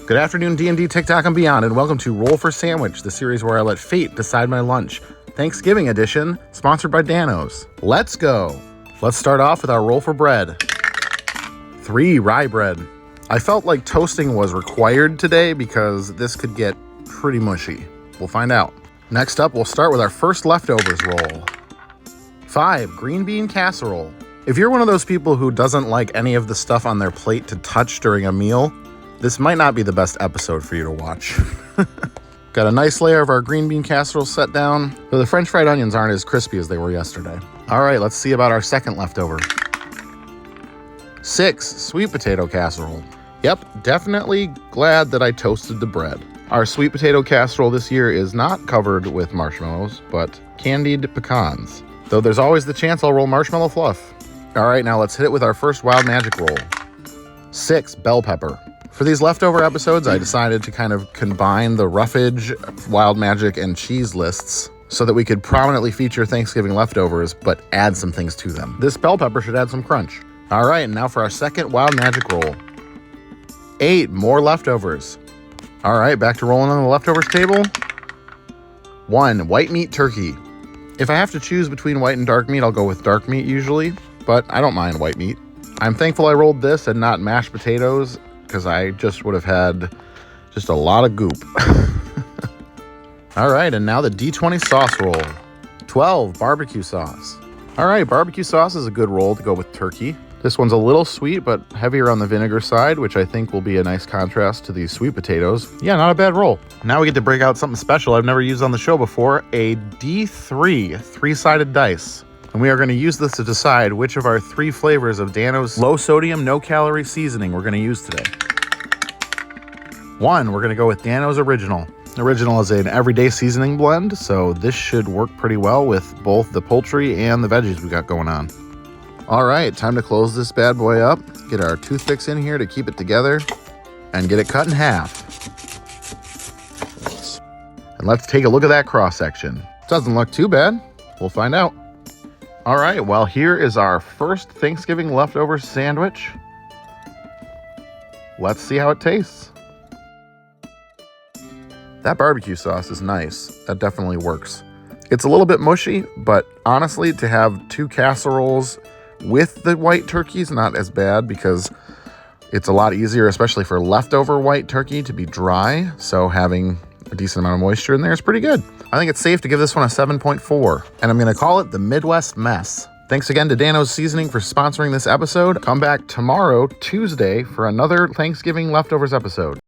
Good afternoon, D&D, TikTok, and beyond, and welcome to Roll for Sandwich, the series where I let fate decide my lunch. Thanksgiving edition, sponsored by Danos. Let's go. Let's start off with our roll for bread. 3 rye bread. I felt like toasting was required today because this could get pretty mushy. We'll find out. Next up, we'll start with our first leftovers roll. 5 green bean casserole. If you're one of those people who doesn't like any of the stuff on their plate to touch during a meal, this might not be the best episode for you to watch. Got a nice layer of our green bean casserole set down, though the French fried onions aren't as crispy as they were yesterday. All right, let's see about our second leftover. 6 sweet potato casserole. Yep, definitely glad that I toasted the bread. Our sweet potato casserole this year is not covered with marshmallows, but candied pecans. Though there's always the chance I'll roll marshmallow fluff. All right, now let's hit it with our first wild magic roll. 6 bell pepper. For these leftover episodes, I decided to kind of combine the roughage, wild magic, and cheese lists so that we could prominently feature Thanksgiving leftovers, but add some things to them. This bell pepper should add some crunch. All right, and now for our second wild magic roll. 8 more leftovers. All right, back to rolling on the leftovers table. 1 white meat turkey. If I have to choose between white and dark meat, I'll go with dark meat usually, but I don't mind white meat. I'm thankful I rolled this and not mashed potatoes, because I just would have had just a lot of goop. All right, and now the D20 sauce roll. 12 barbecue sauce. All right, barbecue sauce is a good roll to go with turkey. This one's a little sweet, but heavier on the vinegar side, which I think will be a nice contrast to these sweet potatoes. Yeah, not a bad roll. Now we get to break out something special I've never used on the show before, a D3 3-sided dice. And we are going to use this to decide which of our 3 flavors of Danos low sodium, no calorie seasoning we're going to use today. 1, we're going to go with Danos Original. Original is an everyday seasoning blend, so this should work pretty well with both the poultry and the veggies we got going on. All right, time to close this bad boy up, get our toothpicks in here to keep it together, and get it cut in half. And let's take a look at that cross section. Doesn't look too bad. We'll find out. All right, well, here is our first Thanksgiving leftover sandwich. Let's see how it tastes. That barbecue sauce is nice. That definitely works. It's a little bit mushy, but honestly, to have 2 casseroles with the white turkey is not as bad because it's a lot easier, especially for leftover white turkey, to be dry. So having a decent amount of moisture in there is pretty good. I think it's safe to give this one a 7.4, and I'm gonna call it the Midwest Mess. Thanks again to Danos Seasoning for sponsoring this episode. Come back tomorrow, Tuesday, for another Thanksgiving leftovers episode.